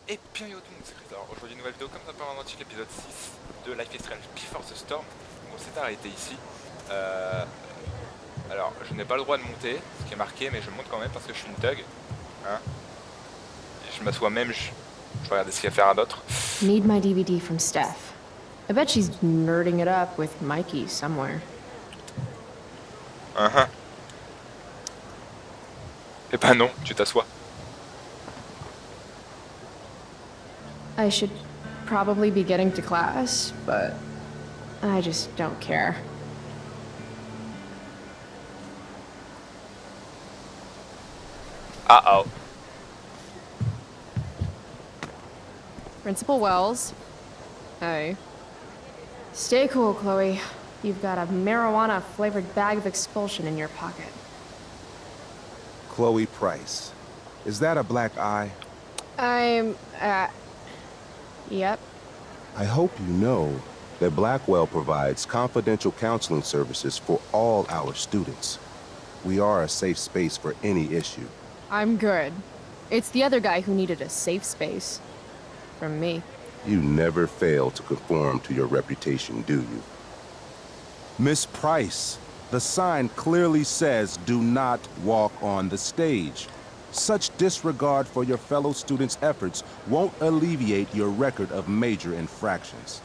Et bien yo tout le monde, c'est Chris. Alors aujourd'hui nouvelle vidéo comme ça peut en entier, l'épisode 6 de Life is Strange Before the Storm. On s'est arrêté ici. Alors je n'ai pas le droit de monter, ce qui est marqué, mais je monte quand même parce que je suis une thug. Hein, et je m'assois même, je vais regarder ce qu'il y a à faire à d'autres. Need my DVD from Steph. I bet she's nerding it up with Mikey somewhere. Eh ben non, tu t'assois. I should probably be getting to class, but I just don't care. Uh-oh. Principal Wells. Hey. Stay cool, Chloe. You've got a marijuana-flavored bag of expulsion in your pocket. Chloe Price. Is that a black eye? Yep. I hope you know that Blackwell provides confidential counseling services for all our students. We are a safe space for any issue. I'm good. It's the other guy who needed a safe space. From me. You never fail to conform to your reputation, do you? Miss Price, the sign clearly says do not walk on the stage. Such disregard for your fellow students' efforts won't alleviate your record of major infractions.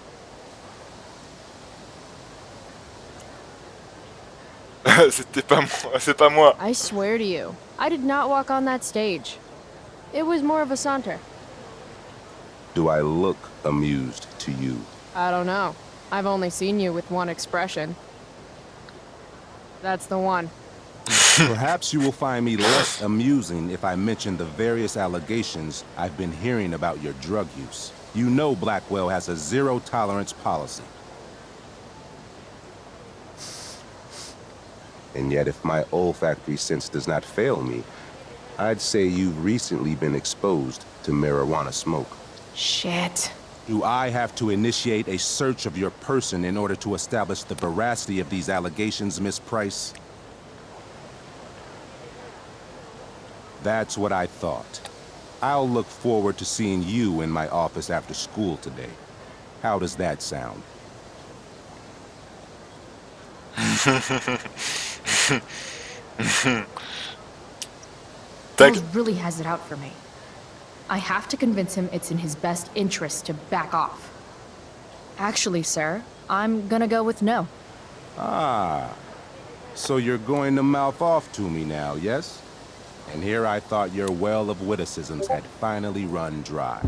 C'est pas moi. I swear to you, I did not walk on that stage. It was more of a saunter. Do I look amused to you? I don't know. I've only seen you with one expression. That's the one. Perhaps you will find me less amusing if I mention the various allegations I've been hearing about your drug use. You know Blackwell has a zero-tolerance policy. And yet, if my olfactory sense does not fail me, I'd say you've recently been exposed to marijuana smoke. Shit. Do I have to initiate a search of your person in order to establish the veracity of these allegations, Miss Price? That's what I thought. I'll look forward to seeing you in my office after school today. How does that sound? Wells really has it out for me. I have to convince him it's in his best interest to back off. Actually, sir, I'm gonna go with no. Ah, so you're going to mouth off to me now, yes? And here I thought your well of witticisms had finally run dry.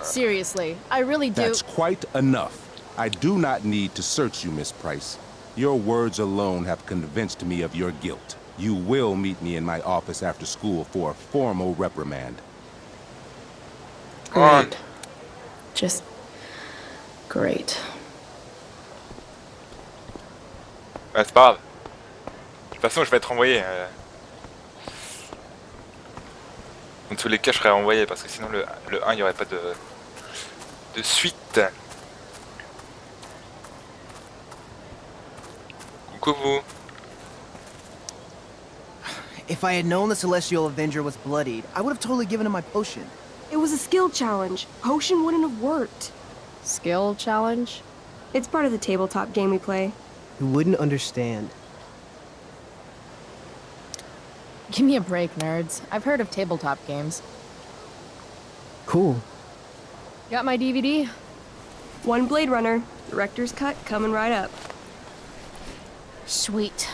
Seriously, I really do. That's quite enough. I do not need to search you, Miss Price. Your words alone have convinced me of your guilt. You will meet me in my office after school for a formal reprimand. Great. Just great. Ouais, c'est pas grave. De toute façon, je vais être renvoyé. Dans tous les cas, je serai renvoyé parce que sinon, le 1, il n'y aurait pas de suite. Coucou vous. If I had known the Celestial Avenger was bloodied, I would have totally given him my potion. It was a skill challenge. Potion wouldn't have worked. Skill challenge? It's part of the tabletop game we play. You wouldn't understand. Give me a break, nerds. I've heard of tabletop games. Cool. Got my DVD? One Blade Runner, director's cut coming right up. Sweet.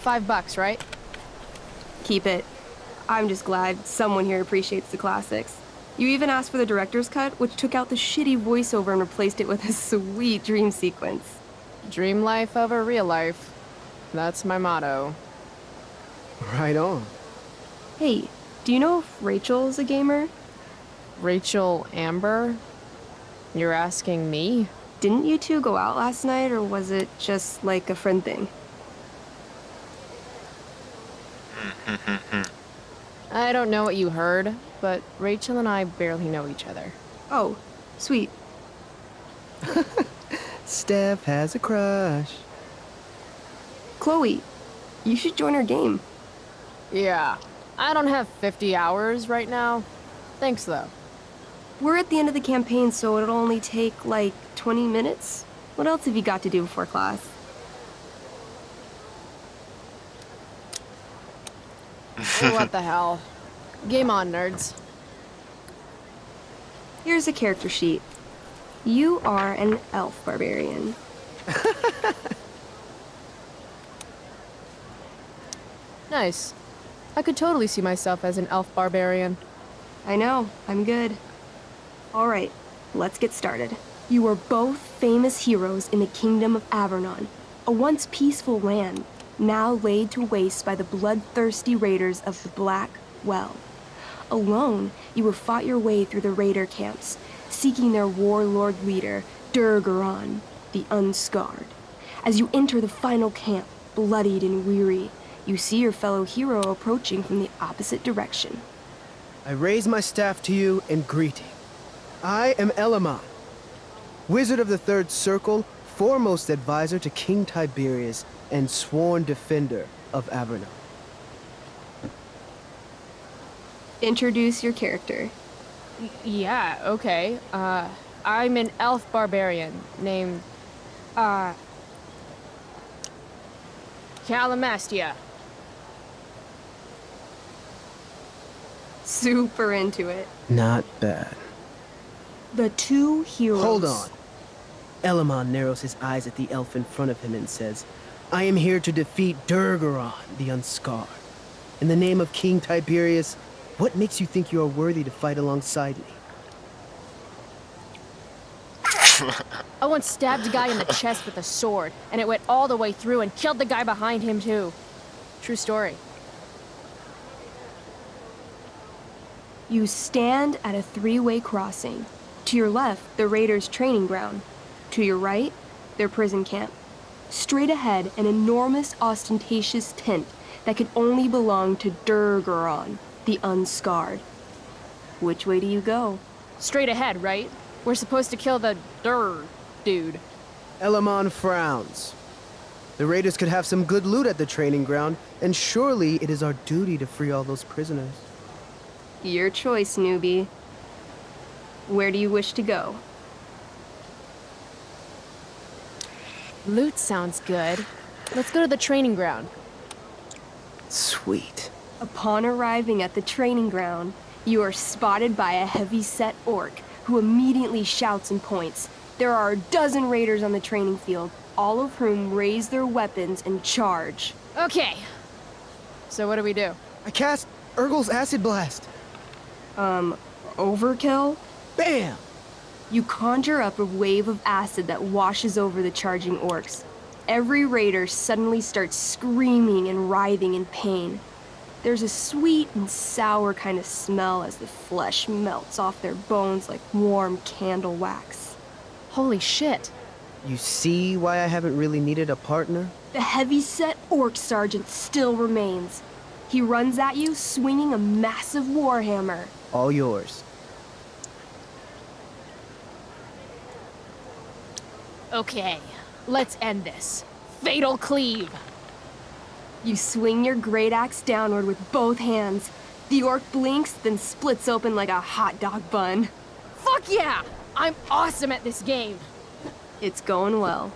$5, right? Keep it. I'm just glad someone here appreciates the classics. You even asked for the director's cut, which took out the shitty voiceover and replaced it with a sweet dream sequence. Dream life over real life. That's my motto. Right on. Hey, do you know if Rachel's a gamer? Rachel Amber? You're asking me? Didn't you two go out last night, or was it just like a friend thing? I don't know what you heard, but Rachel and I barely know each other. Oh, sweet. Steph has a crush. Chloe, you should join our game. Yeah, I don't have 50 hours right now. Thanks, though. We're at the end of the campaign, so it'll only take, like, 20 minutes. What else have you got to do before class? What the hell? Game on, nerds. Here's a character sheet. You are an elf barbarian. Nice. I could totally see myself as an elf barbarian. I know, I'm good. Alright, let's get started. You are both famous heroes in the kingdom of Avernon, a once peaceful land, now laid to waste by the bloodthirsty raiders of the Black Well. Alone, you have fought your way through the raider camps, seeking their warlord leader, Durgaron, the Unscarred. As you enter the final camp, bloodied and weary, you see your fellow hero approaching from the opposite direction. I raise my staff to you in greeting. I am Elamon, Wizard of the Third Circle, foremost advisor to King Tiberius, and sworn defender of Avernon. Introduce your character. Yeah, okay. I'm an elf barbarian named, Calamastia. Super into it. Not bad. The two heroes. Hold on. Elamon narrows his eyes at the elf in front of him and says, I am here to defeat Durgaron, the Unscarred. In the name of King Tiberius, what makes you think you are worthy to fight alongside me? I once stabbed a guy in the chest with a sword, and it went all the way through and killed the guy behind him, too. True story. You stand at a three-way crossing. To your left, the raiders' training ground. To your right, their prison camp. Straight ahead, an enormous, ostentatious tent that could only belong to Durgaron, the Unscarred. Which way do you go? Straight ahead, right? We're supposed to kill the dude. Elamon frowns. The raiders could have some good loot at the training ground, and surely it is our duty to free all those prisoners. Your choice, newbie. Where do you wish to go? Loot sounds good. Let's go to the training ground. Sweet. Upon arriving at the training ground, you are spotted by a heavy-set orc who immediately shouts and points. There are a dozen raiders on the training field, all of whom raise their weapons and charge. Okay. So what do we do? I cast Urgel's Acid Blast. Overkill? Bam! You conjure up a wave of acid that washes over the charging orcs. Every raider suddenly starts screaming and writhing in pain. There's a sweet and sour kind of smell as the flesh melts off their bones like warm candle wax. Holy shit. You see why I haven't really needed a partner? The heavy-set orc sergeant still remains. He runs at you, swinging a massive warhammer. All yours. Okay, let's end this. Fatal cleave. You swing your great axe downward with both hands. The orc blinks, then splits open like a hot dog bun. Fuck yeah! I'm awesome at this game. It's going well.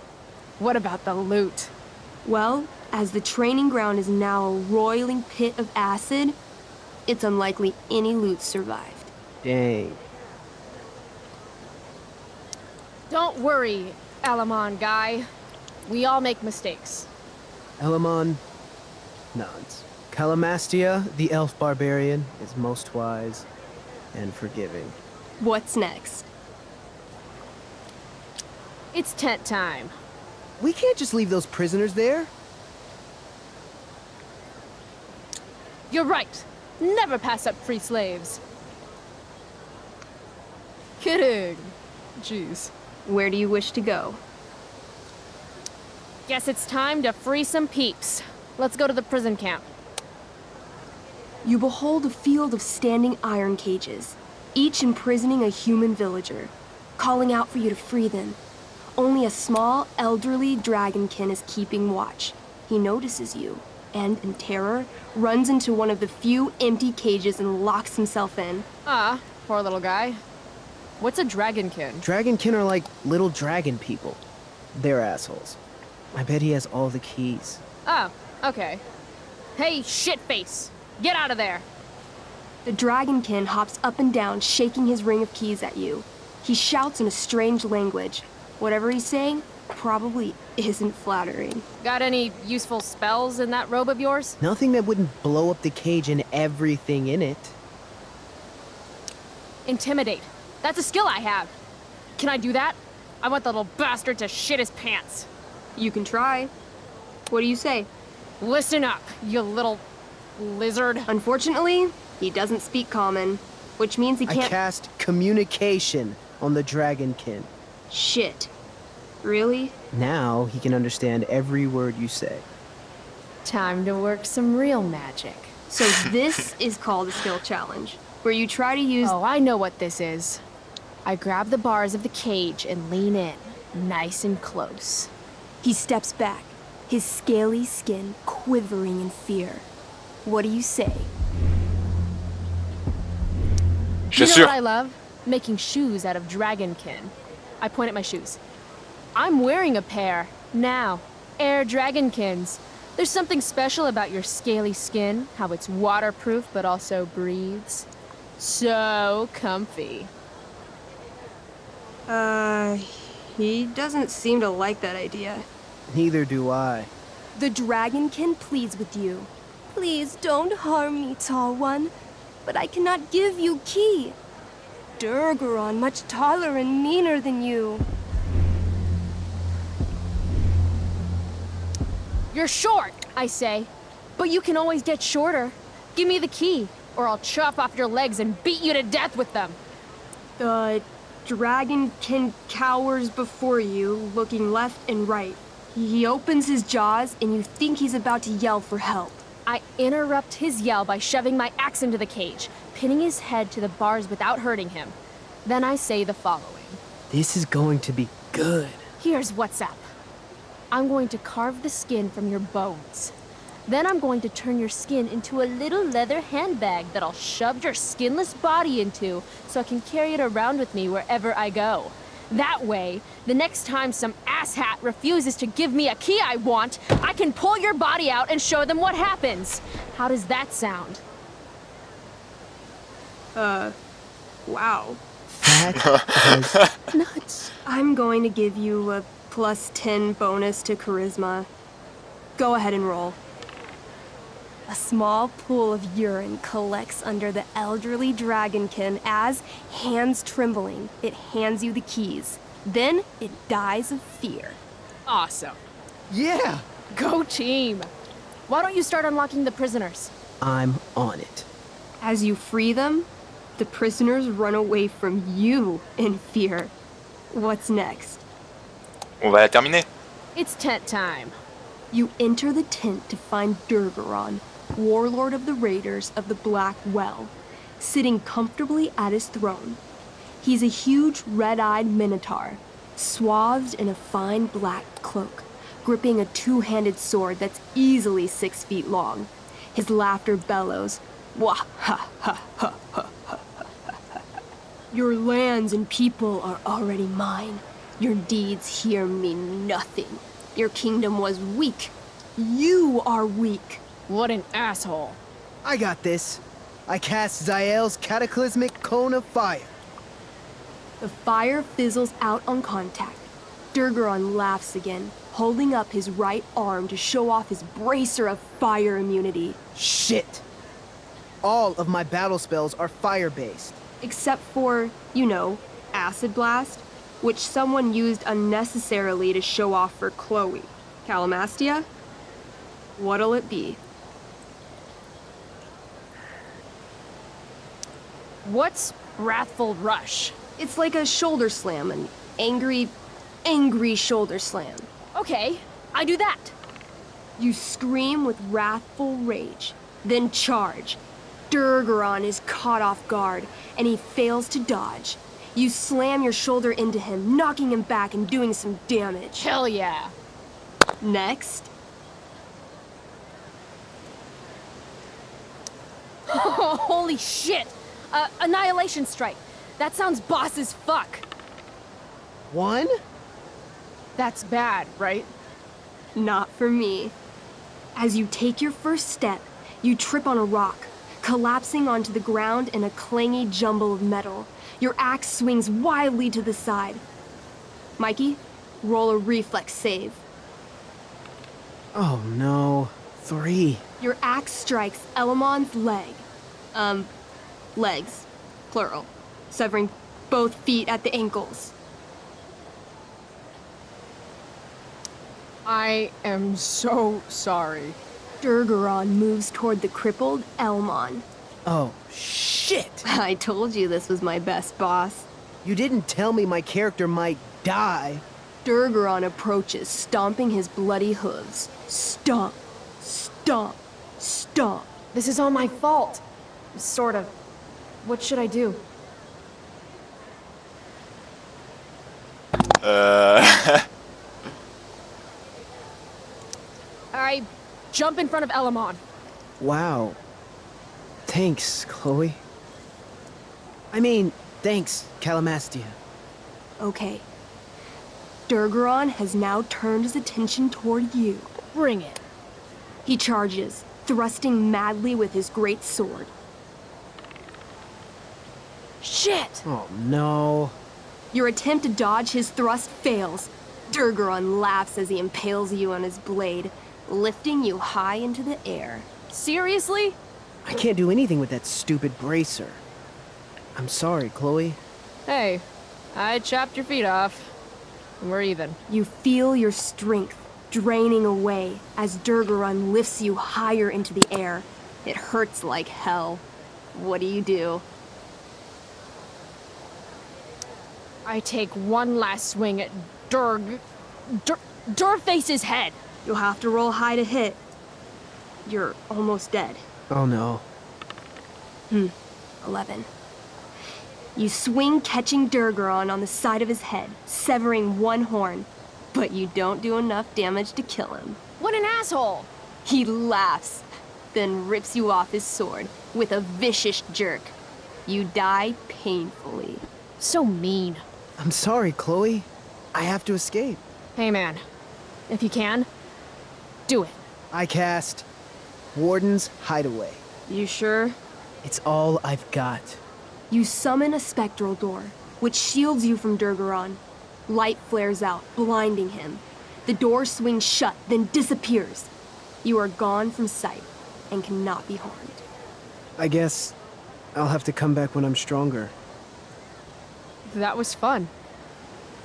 What about the loot? Well, as the training ground is now a roiling pit of acid, it's unlikely any loot survived. Dang. Don't worry, Elamon guy. We all make mistakes. Elamon nods. Calamastia, the elf barbarian, is most wise and forgiving. What's next? It's tent time. We can't just leave those prisoners there. You're right. Never pass up free slaves. Kidding. Jeez. Where do you wish to go? Guess it's time to free some peeps. Let's go to the prison camp. You behold a field of standing iron cages, each imprisoning a human villager, calling out for you to free them. Only a small, elderly dragonkin is keeping watch. He notices you. and in terror, runs into one of the few empty cages and locks himself in. Ah, poor little guy. What's a dragonkin? Dragonkin are like little dragon people. They're assholes. I bet he has all the keys. Oh, okay. Hey, shitface! Get out of there! The dragonkin hops up and down, shaking his ring of keys at you. He shouts in a strange language. Whatever he's saying probably isn't flattering. Got any useful spells in that robe of yours? Nothing that wouldn't blow up the cage and everything in it. Intimidate. That's a skill I have. Can I do that? I want the little bastard to shit his pants. You can try. What do you say? Listen up, you little lizard. Unfortunately, he doesn't speak common, which means he I can't. cast communication on the dragonkin. Shit. Really? Now he can understand every word you say. Time to work some real magic. So this is called a skill challenge, where you try to use. Oh, I know what this is. I grab the bars of the cage and lean in, nice and close. He steps back, his scaly skin quivering in fear. What do you say? You know what I love? Making shoes out of dragonkin. I point at my shoes. I'm wearing a pair, now. Air dragonkins. There's something special about your scaly skin, how it's waterproof but also breathes. So comfy. He doesn't seem to like that idea. Neither do I. The dragonkin pleads with you. Please don't harm me, tall one. But I cannot give you key. Durgaron, much taller and meaner than you. You're short, I say. But you can always get shorter. Give me the key, or I'll chop off your legs and beat you to death with them. The dragonkin cowers before you, looking left and right. He opens his jaws, and you think he's about to yell for help. I interrupt his yell by shoving my axe into the cage, pinning his head to the bars without hurting him. Then I say the following. This is going to be good. Here's what's up. I'm going to carve the skin from your bones. Then I'm going to turn your skin into a little leather handbag that I'll shove your skinless body into so I can carry it around with me wherever I go. That way, the next time some asshat refuses to give me a key I want, I can pull your body out and show them what happens. How does that sound? Wow. That was nuts. I'm going to give you a +10 bonus to charisma. Go ahead and roll. A small pool of urine collects under the elderly dragonkin as, hands trembling, it hands you the keys. Then it dies of fear. Awesome. Yeah, Go team. Why don't you start unlocking the prisoners? I'm on it. As you free them, the prisoners run away from you in fear. What's next? On va la terminer. It's tent time. You enter the tent to find Durgaron, warlord of the Raiders of the Black Well, sitting comfortably at his throne. He's a huge red-eyed minotaur, swathed in a fine black cloak, gripping a two-handed sword that's easily 6 feet long. His laughter bellows, "Wah ha ha ha ha ha ha. Your lands and people are already mine. Your deeds here mean nothing. Your kingdom was weak. You are weak." What an asshole. I got this. I cast Zael's cataclysmic cone of fire. The fire fizzles out on contact. Durgaron laughs again, holding up his right arm to show off his bracer of fire immunity. Shit. All of my battle spells are fire-based. Except for, you know, Acid Blast, which someone used unnecessarily to show off for Chloe. Calamastia? What'll it be? What's Wrathful Rush? It's like a shoulder slam, an angry shoulder slam. Okay, I do that. You scream with wrathful rage, then charge. Durgaron is caught off guard, and he fails to dodge. You slam your shoulder into him, knocking him back and doing some damage. Hell yeah. Next. Holy shit! Annihilation strike. That sounds boss as fuck. One? That's bad, right? Not for me. As you take your first step, you trip on a rock, collapsing onto the ground in a clangy jumble of metal. Your axe swings wildly to the side. Mikey, roll a reflex save. Oh no. 3. Your axe strikes Elamon's leg. Legs. Plural. Severing both feet at the ankles. I am so sorry. Durgaron moves toward the crippled Elmon. Oh, shit! I told you this was my best boss. You didn't tell me my character might die. Durgaron approaches, stomping his bloody hooves. Stomp, stomp, stomp. This is all my fault. Sort of. What should I do? I jump in front of Elamon. Wow. Thanks, Chloe. I mean, thanks, Calamastia. Okay. Durgaron has now turned his attention toward you. Bring it. He charges, thrusting madly with his great sword. Shit! Oh no. Your attempt to dodge his thrust fails. Durgaron laughs as he impales you on his blade, lifting you high into the air. Seriously? I can't do anything with that stupid bracer. I'm sorry, Chloe. Hey, I chopped your feet off. We're even. You feel your strength draining away as Durgaron lifts you higher into the air. It hurts like hell. What do? I take one last swing at Durface's head. You'll have to roll high to hit. You're almost dead. Oh no. 11. You swing, catching Durgaron on the side of his head, severing one horn. But you don't do enough damage to kill him. What an asshole! He laughs, then rips you off his sword with a vicious jerk. You die painfully. So mean. I'm sorry, Chloe. I have to escape. Hey man, if you can, do it. I cast Warden's Hideaway. You sure? It's all I've got. You summon a spectral door, which shields you from Durgaron. Light flares out, blinding him. The door swings shut, then disappears. You are gone from sight and cannot be harmed. I guess I'll have to come back when I'm stronger. That was fun.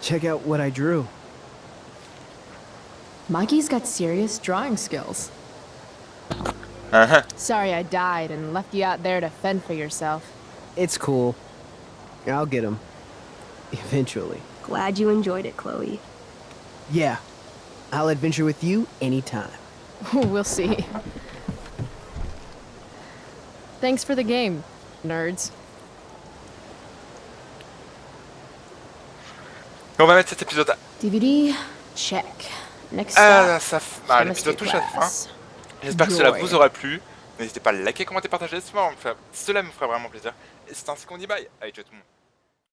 Check out what I drew. Mikey's got serious drawing skills. Sorry I died and left you out there to fend for yourself. It's cool. I'll get him. Eventually. Glad you enjoyed it, Chloe. Yeah. I'll adventure with you anytime. We'll see. Thanks for the game, nerds. On va mettre cet épisode DVD, check. Next stop, l'épisode touche à sa fin. class. J'espère que cela Joy. vous aura plu. N'hésitez pas à liker, commenter, partager. Cela me ferait vraiment plaisir. Et c'est ainsi qu'on dit bye. Allez, ciao tout le monde.